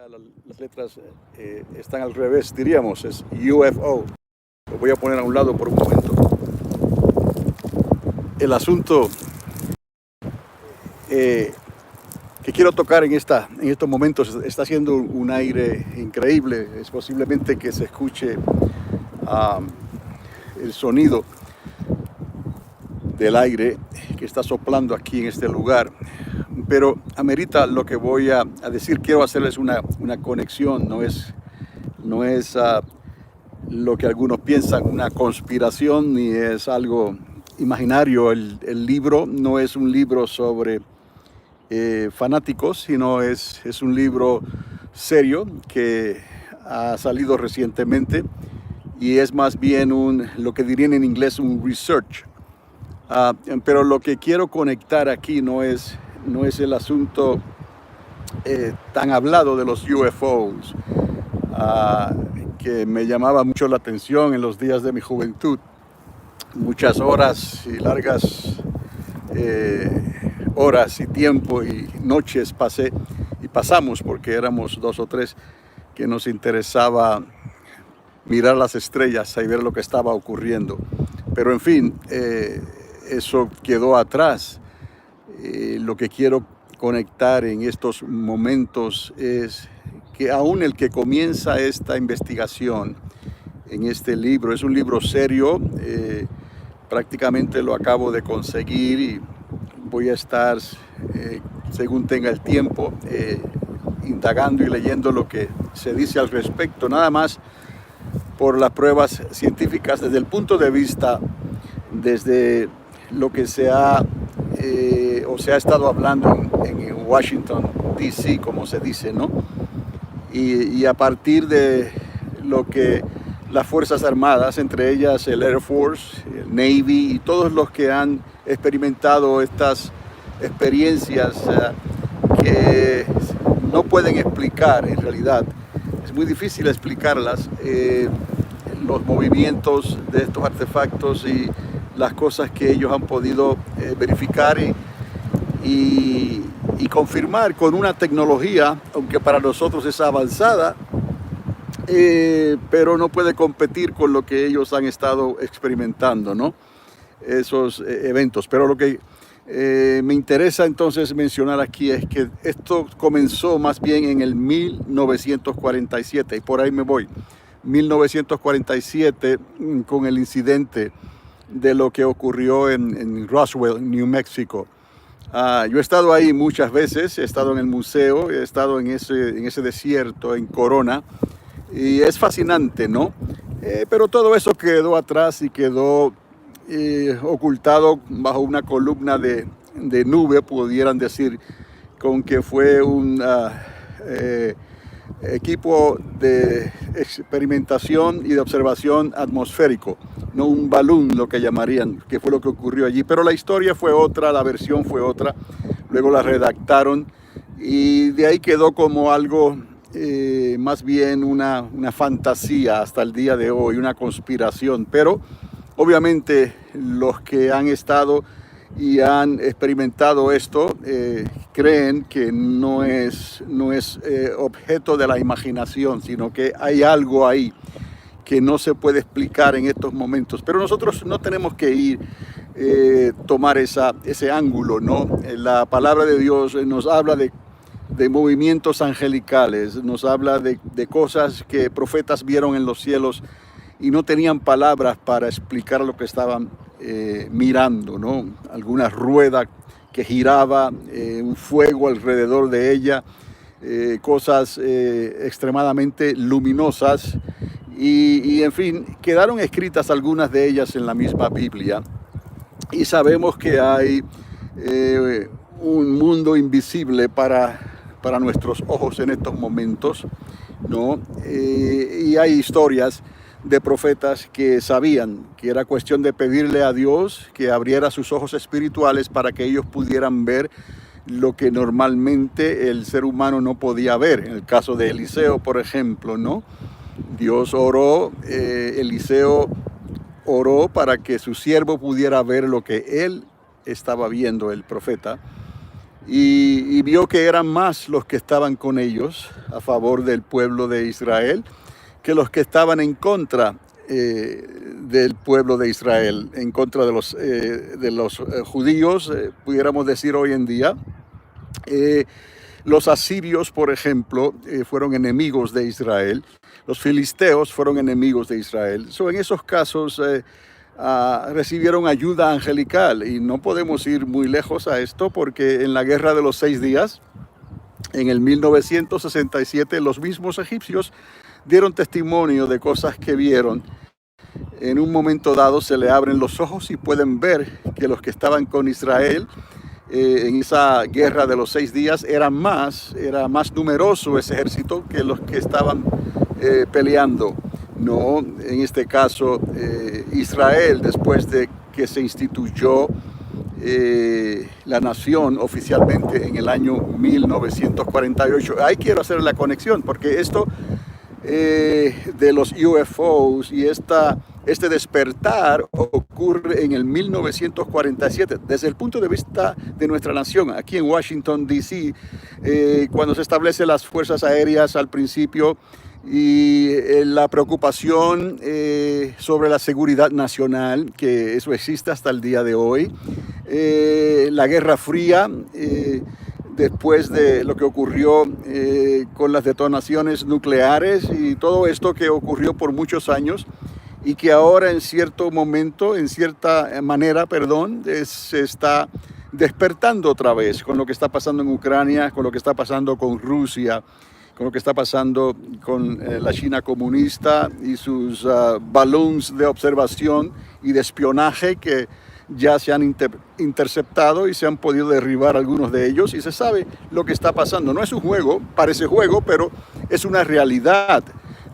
las letras están al revés, diríamos, es UFO. Lo voy a poner a un lado por un momento. El asunto que quiero tocar en estos momentos está haciendo un aire increíble. Es posiblemente que se escuche el sonido del aire que está soplando aquí en este lugar, pero amerita lo que voy a decir. Quiero hacerles una conexión. No es lo que algunos piensan, una conspiración, ni es algo imaginario. El libro no es un libro sobre fanáticos, sino es un libro serio que ha salido recientemente y es más bien lo que dirían en inglés un research. Pero lo que quiero conectar aquí no es el asunto tan hablado de los UFOs, que me llamaba mucho la atención en los días de mi juventud. Muchas horas y largas horas y tiempo y noches pasamos, porque éramos 2 o 3 que nos interesaba mirar las estrellas y ver lo que estaba ocurriendo. Pero en fin, eso quedó atrás. Lo que quiero conectar en estos momentos es que aún el que comienza esta investigación en este libro, es un libro serio, prácticamente lo acabo de conseguir y voy a estar, según tenga el tiempo, indagando y leyendo lo que se dice al respecto, nada más por las pruebas científicas desde el punto de vista, desde lo que se ha estado hablando en Washington, D.C., como se dice, ¿no? Y a partir de lo que las Fuerzas Armadas, entre ellas el Air Force, el Navy y todos los que han experimentado estas experiencias que no pueden explicar en realidad. Es muy difícil explicarlas, los movimientos de estos artefactos y las cosas que ellos han podido verificar y confirmar con una tecnología, aunque para nosotros es avanzada, pero no puede competir con lo que ellos han estado experimentando, ¿no? Esos eventos. Pero lo que me interesa entonces mencionar aquí es que esto comenzó más bien en el 1947, y por ahí me voy. 1947, con el incidente de lo que ocurrió en Roswell, New Mexico. Yo he estado ahí muchas veces, he estado en el museo, he estado en ese desierto, en Corona, y es fascinante, ¿no? Pero todo eso quedó atrás y quedó ocultado bajo una columna de nube, pudieran decir, con que fue un equipo de experimentación y de observación atmosférico, no un balón, lo que llamarían, que fue lo que ocurrió allí. Pero la historia fue otra, la versión fue otra, luego la redactaron y de ahí quedó como algo más bien una fantasía hasta el día de hoy, una conspiración. Pero obviamente los que han estado y han experimentado esto creen que no es objeto de la imaginación, sino que hay algo ahí que no se puede explicar en estos momentos. Pero nosotros no tenemos que tomar ese ángulo, ¿no? La palabra de Dios nos habla de movimientos angelicales, nos habla de cosas que profetas vieron en los cielos y no tenían palabras para explicar lo que estaban mirando, ¿no? Alguna rueda que giraba, un fuego alrededor de ella, cosas extremadamente luminosas y en fin, quedaron escritas algunas de ellas en la misma Biblia, y sabemos que hay un mundo invisible para nuestros ojos en estos momentos, ¿no? Y hay historias de profetas que sabían que era cuestión de pedirle a Dios que abriera sus ojos espirituales para que ellos pudieran ver lo que normalmente el ser humano no podía ver. En el caso de Eliseo, por ejemplo, ¿no? Dios oró, Eliseo oró para que su siervo pudiera ver lo que él estaba viendo, el profeta. y vio que eran más los que estaban con ellos a favor del pueblo de Israel que los que estaban en contra del pueblo de Israel, en contra de los judíos, pudiéramos decir hoy en día. Los asirios, por ejemplo, fueron enemigos de Israel. Los filisteos fueron enemigos de Israel. En esos casos recibieron ayuda angelical, y no podemos ir muy lejos a esto, porque en la Guerra de los 6 días, en el 1967, los mismos egipcios dieron testimonio de cosas que vieron. En un momento dado se le abren los ojos y pueden ver que los que estaban con Israel en esa guerra de los 6 días era más numeroso ese ejército que los que estaban peleando. No, en este caso Israel, después de que se instituyó la nación oficialmente en el año 1948. Ahí quiero hacer la conexión, porque esto de los UFOs y este despertar ocurre en el 1947, desde el punto de vista de nuestra nación, aquí en Washington, D.C., cuando se establecen las fuerzas aéreas al principio, y la preocupación sobre la seguridad nacional, que eso existe hasta el día de hoy, la Guerra Fría, después de lo que ocurrió con las detonaciones nucleares y todo esto que ocurrió por muchos años, y que ahora en cierta manera, se está despertando otra vez con lo que está pasando en Ucrania, con lo que está pasando con Rusia, con lo que está pasando con la China comunista y sus balloons de observación y de espionaje que ya se han interceptado y se han podido derribar algunos de ellos, y se sabe lo que está pasando. No es un juego, parece juego, pero es una realidad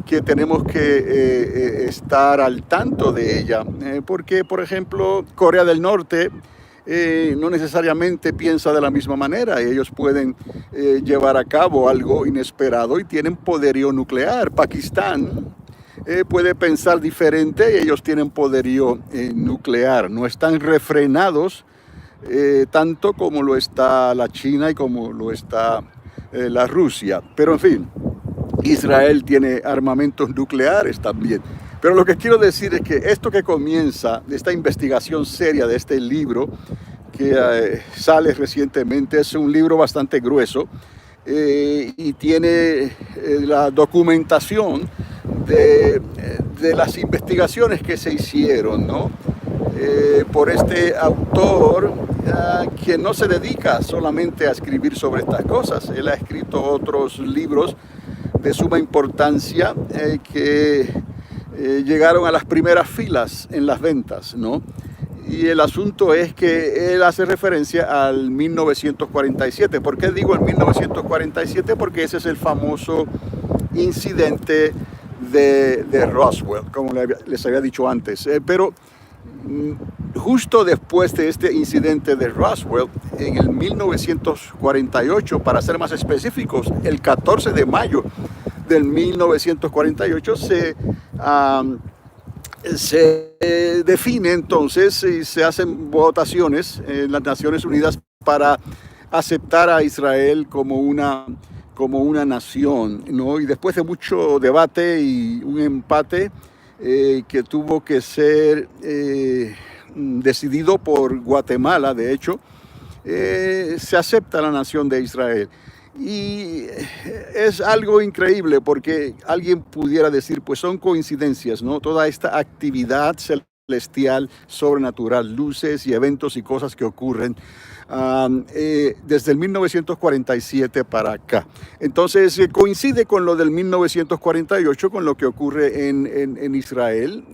que tenemos que estar al tanto de ella, porque, por ejemplo, Corea del Norte no necesariamente piensa de la misma manera. Ellos pueden llevar a cabo algo inesperado y tienen poderío nuclear. Pakistán puede pensar diferente y ellos tienen poderío nuclear. No están refrenados tanto como lo está la China y como lo está la Rusia. Pero en fin, Israel tiene armamentos nucleares también. Pero lo que quiero decir es que esto que comienza, esta investigación seria de este libro que sale recientemente, es un libro bastante grueso y tiene la documentación de las investigaciones que se hicieron, ¿no? Por este autor que no se dedica solamente a escribir sobre estas cosas. Él ha escrito otros libros de suma importancia que llegaron a las primeras filas en las ventas, ¿no? Y el asunto es que él hace referencia al 1947. ¿Por qué digo el 1947? Porque ese es el famoso incidente de Roswell, como les había dicho antes. Pero justo después de este incidente de Roswell, en el 1948, para ser más específicos, el 14 de mayo del 1948 se define entonces y se hacen votaciones en las Naciones Unidas para aceptar a Israel como una nación, ¿no? Y después de mucho debate y un empate que tuvo que ser decidido por Guatemala, de hecho, se acepta la nación de Israel. Y es algo increíble, porque alguien pudiera decir, pues son coincidencias, ¿no? Toda esta actividad celestial, sobrenatural, luces y eventos y cosas que ocurren desde el 1947 para acá. Entonces coincide con lo del 1948, con lo que ocurre en Israel.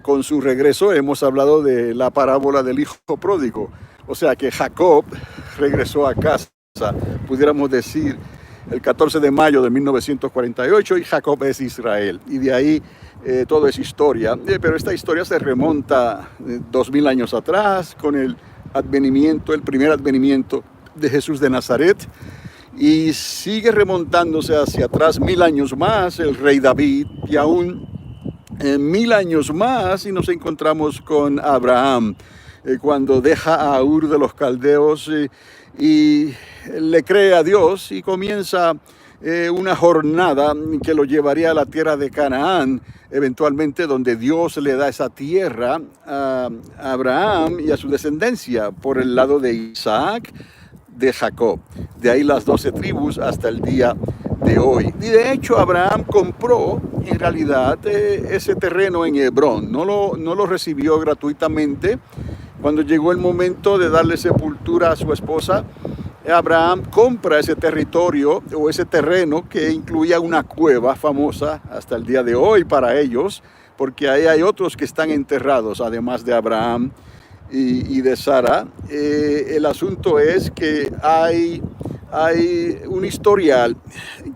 Con su regreso, hemos hablado de la parábola del hijo pródigo, o sea que Jacob regresó a casa, pudiéramos decir, el 14 de mayo de 1948, y Jacob es Israel, y de ahí todo es historia. Pero esta historia se remonta 2000 años atrás, con el primer advenimiento de Jesús de Nazaret, y sigue remontándose hacia atrás 1000 años más, el rey David, y aún 1000 años más, y nos encontramos con Abraham, cuando deja a Ur de los Caldeos y le cree a Dios y comienza una jornada que lo llevaría a la tierra de Canaán, eventualmente donde Dios le da esa tierra a Abraham y a su descendencia por el lado de Isaac, de Jacob. De ahí las 12 tribus hasta el día de hoy. Y de hecho Abraham compró en realidad ese terreno en Hebrón, no lo recibió gratuitamente. Cuando llegó el momento de darle sepultura a su esposa, Abraham compra ese territorio o ese terreno que incluía una cueva famosa hasta el día de hoy para ellos, porque ahí hay otros que están enterrados, además de Abraham y de Sara. El asunto es que hay un historial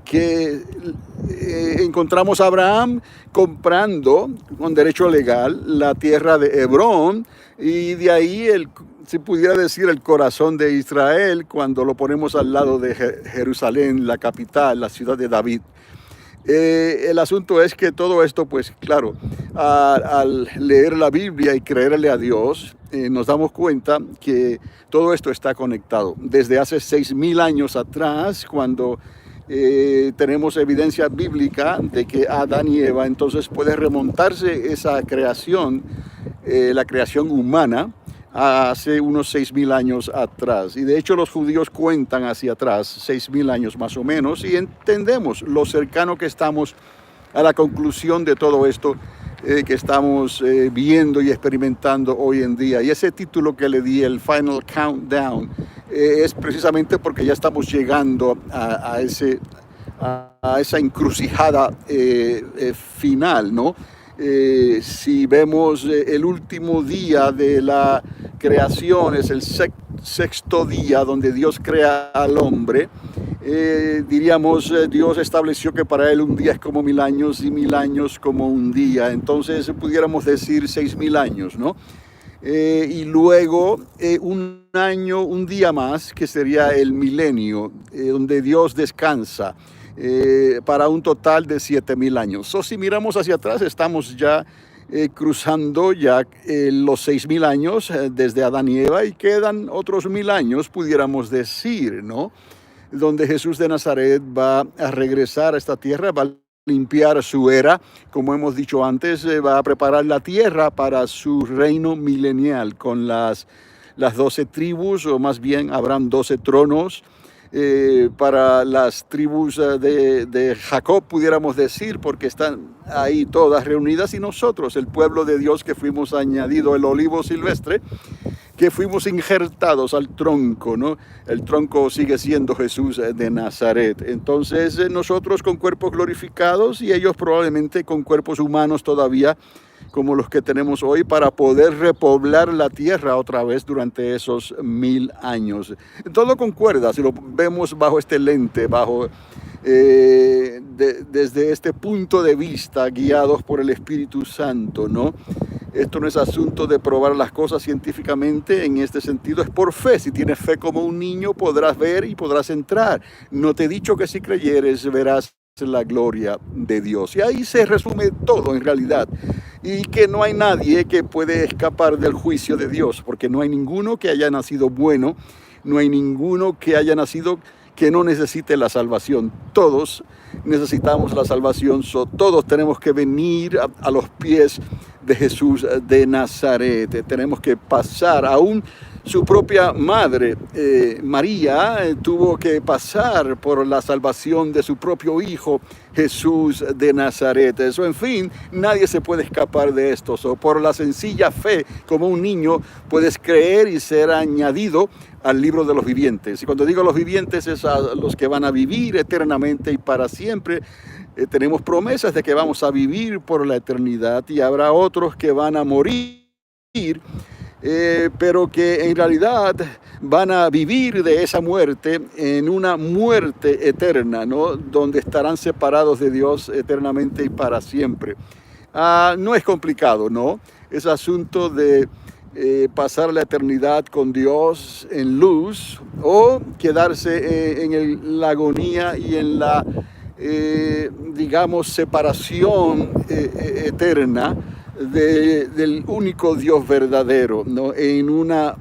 que encontramos a Abraham comprando con derecho legal la tierra de Hebrón, y de ahí se pudiera decir el corazón de Israel cuando lo ponemos al lado de Jerusalén, la capital, la ciudad de David. El asunto es que todo esto, pues claro, al leer la Biblia y creerle a Dios, nos damos cuenta que todo esto está conectado. Desde hace 6,000 años atrás, cuando tenemos evidencia bíblica de que Adán y Eva, entonces puede remontarse esa creación, la creación humana, hace unos 6,000 años atrás. Y de hecho los judíos cuentan hacia atrás 6,000 años más o menos, y entendemos lo cercano que estamos a la conclusión de todo esto que estamos viendo y experimentando hoy en día. Y ese título que le di, el Final Countdown, es precisamente porque ya estamos llegando a esa encrucijada final, ¿no? Si vemos el último día de la creación, es el sexto día donde Dios crea al hombre, diríamos, Dios estableció que para él un día es como 1,000 años y 1,000 años como un día. Entonces pudiéramos decir 6,000 años, ¿no? Y luego un año, un día más, que sería el milenio, donde Dios descansa, para un total de 7,000 años. O si miramos hacia atrás, estamos ya cruzando ya los 6,000 años desde Adán y Eva, y quedan otros 1,000 años, pudiéramos decir, ¿no? Donde Jesús de Nazaret va a regresar a esta tierra, va a limpiar su era, como hemos dicho antes, va a preparar la tierra para su reino milenial con las 12 tribus, o más bien habrán 12 tronos. Para las tribus de Jacob, pudiéramos decir, porque están ahí todas reunidas, y nosotros, el pueblo de Dios, que fuimos añadido el olivo silvestre, que fuimos injertados al tronco, ¿no? El tronco sigue siendo Jesús de Nazaret. Entonces nosotros con cuerpos glorificados, y ellos probablemente con cuerpos humanos todavía, como los que tenemos hoy, para poder repoblar la tierra otra vez durante esos 1,000 años. Todo concuerda, si lo vemos bajo este lente, desde este punto de vista, guiados por el Espíritu Santo, ¿no? Esto no es asunto de probar las cosas científicamente, en este sentido es por fe. Si tienes fe como un niño, podrás ver y podrás entrar. No te he dicho que si creyeres verás la gloria de Dios. Y ahí se resume todo en realidad. Y que no hay nadie que puede escapar del juicio de Dios, porque no hay ninguno que haya nacido bueno, no hay ninguno que haya nacido que no necesite la salvación. Todos necesitamos la salvación, todos tenemos que venir a los pies de Jesús de Nazaret. Tenemos que pasar, aún su propia madre, María, tuvo que pasar por la salvación de su propio hijo, Jesús de Nazaret. Eso, en fin, nadie se puede escapar de esto. Por la sencilla fe, como un niño, puedes creer y ser añadido al libro de los vivientes. Y cuando digo los vivientes, es a los que van a vivir eternamente y para siempre. Tenemos promesas de que vamos a vivir por la eternidad, y habrá otros que van a morir, pero que en realidad van a vivir de esa muerte en una muerte eterna, ¿no? Donde estarán separados de Dios eternamente y para siempre. No es complicado, ¿no? Es asunto de pasar la eternidad con Dios en luz, o quedarse en la agonía y en la digamos, separación eterna del único Dios verdadero, ¿no? En una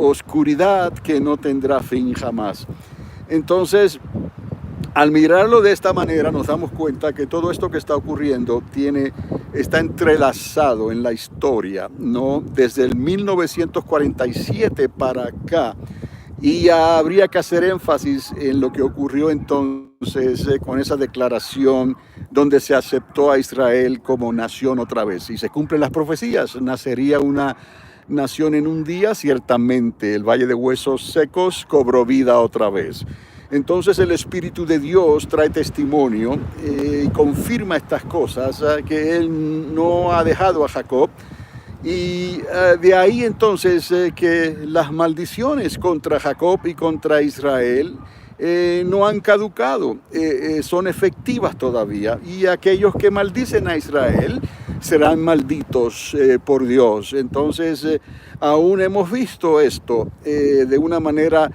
oscuridad que no tendrá fin jamás. Entonces, al mirarlo de esta manera nos damos cuenta que todo esto que está ocurriendo está entrelazado en la historia, ¿no? Desde el 1947 para acá. Y habría que hacer énfasis en lo que ocurrió entonces con esa declaración donde se aceptó a Israel como nación otra vez. Si se cumplen las profecías, nacería una nación en un día, ciertamente. El Valle de Huesos Secos cobró vida otra vez. Entonces el Espíritu de Dios trae testimonio y confirma estas cosas, que Él no ha dejado a Jacob. Y de ahí entonces que las maldiciones contra Jacob y contra Israel no han caducado, son efectivas todavía. Y aquellos que maldicen a Israel serán malditos por Dios. Entonces aún hemos visto esto de una manera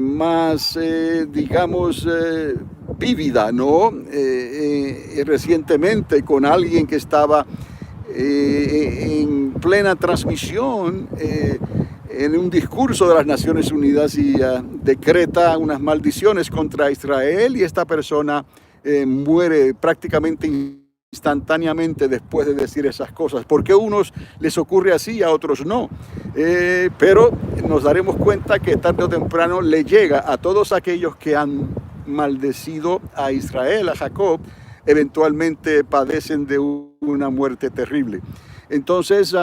más, digamos, vívida, ¿no? Recientemente con alguien que estaba en plena transmisión en un discurso de las Naciones Unidas y decreta unas maldiciones contra Israel, y esta persona muere prácticamente instantáneamente después de decir esas cosas. ¿Por qué a unos les ocurre así y a otros no? Pero nos daremos cuenta que tarde o temprano le llega a todos aquellos que han maldecido a Israel, a Jacob, eventualmente padecen de una muerte terrible. Entonces,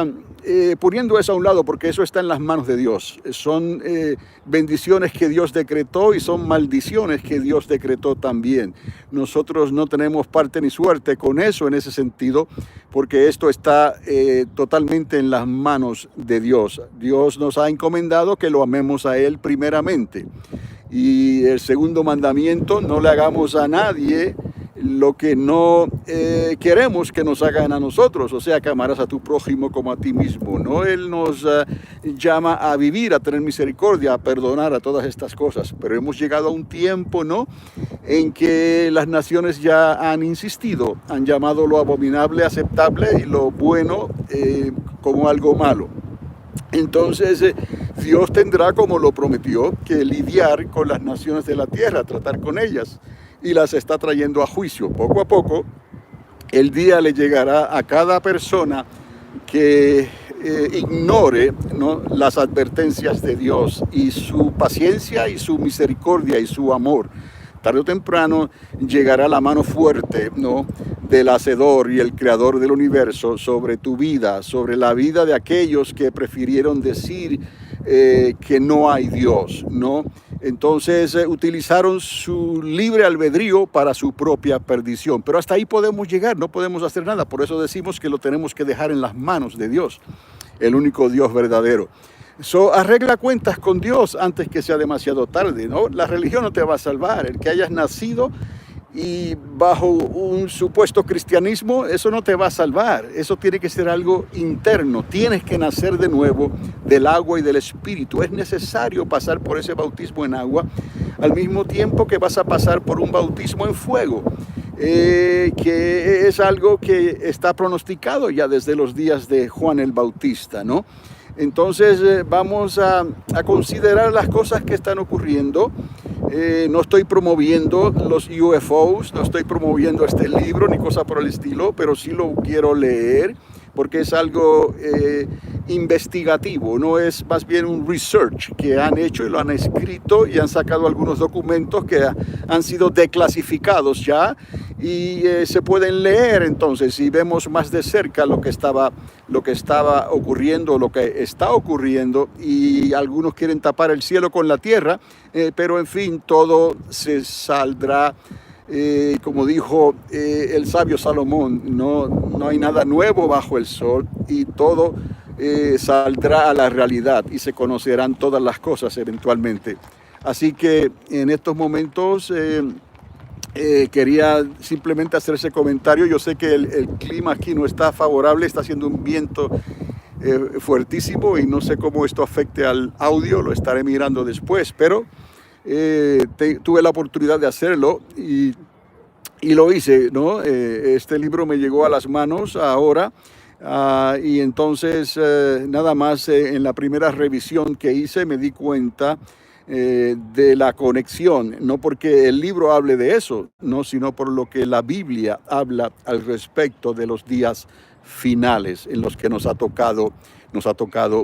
poniendo eso a un lado, porque eso está en las manos de Dios, son bendiciones que Dios decretó y son maldiciones que Dios decretó también. Nosotros no tenemos parte ni suerte con eso en ese sentido, porque esto está totalmente en las manos de Dios. Dios nos ha encomendado que lo amemos a Él primeramente. Y el segundo mandamiento: no le hagamos a nadie lo que no queremos que nos hagan a nosotros, o sea, que amarás a tu prójimo como a ti mismo, ¿no? Él nos llama a vivir, a tener misericordia, a perdonar, a todas estas cosas. Pero hemos llegado a un tiempo, ¿no?, en que las naciones ya han insistido, han llamado lo abominable aceptable y lo bueno como algo malo. Entonces Dios tendrá, como lo prometió, que lidiar con las naciones de la tierra, tratar con ellas, y las está trayendo a juicio. Poco a poco el día le llegará a cada persona que ignore, ¿no?, las advertencias de Dios y su paciencia y su misericordia y su amor. Tarde o temprano llegará la mano fuerte, ¿no?, del Hacedor y el Creador del universo sobre tu vida, sobre la vida de aquellos que prefirieron decir que no hay Dios, ¿no? Entonces utilizaron su libre albedrío para su propia perdición. Pero hasta ahí podemos llegar, no podemos hacer nada. Por eso decimos que lo tenemos que dejar en las manos de Dios, el único Dios verdadero. Arregla cuentas con Dios antes que sea demasiado tarde, ¿no? La religión no te va a salvar. El que hayas nacido y bajo un supuesto cristianismo, eso no te va a salvar. Eso tiene que ser algo interno. Tienes que nacer de nuevo del agua y del Espíritu. Es necesario pasar por ese bautismo en agua, al mismo tiempo que vas a pasar por un bautismo en fuego, que es algo que está pronosticado ya desde los días de Juan el Bautista, ¿no? Entonces vamos a considerar las cosas que están ocurriendo. No estoy promoviendo los UFOs, no estoy promoviendo este libro ni cosa por el estilo, pero sí lo quiero leer porque es algo investigativo, no es más bien un research que han hecho y lo han escrito y han sacado algunos documentos que han sido declasificados ya y se pueden leer entonces y vemos más de cerca lo que estaba ocurriendo, lo que está ocurriendo, y algunos quieren tapar el cielo con la tierra, pero en fin, todo se saldrá. Como dijo el sabio Salomón, no hay nada nuevo bajo el sol, y todo saldrá a la realidad y se conocerán todas las cosas eventualmente. Así que en estos momentos quería simplemente hacer ese comentario. Yo sé que el clima aquí no está favorable, está haciendo un viento fuertísimo y no sé cómo esto afecte al audio, lo estaré mirando después, pero tuve la oportunidad de hacerlo y lo hice, ¿no? Este libro me llegó a las manos ahora Y entonces, nada más en la primera revisión que hice me di cuenta de la conexión, no porque el libro hable de eso, no, sino por lo que la Biblia habla al respecto de los días finales en los que nos ha tocado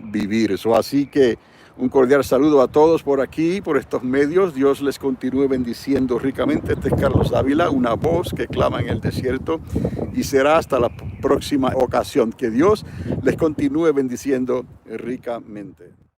vivir. Eso, así que un cordial saludo a todos por aquí, por estos medios. Dios les continúe bendiciendo ricamente. Este es Carlos Ávila, una voz que clama en el desierto, y será hasta la próxima ocasión. Que Dios les continúe bendiciendo ricamente.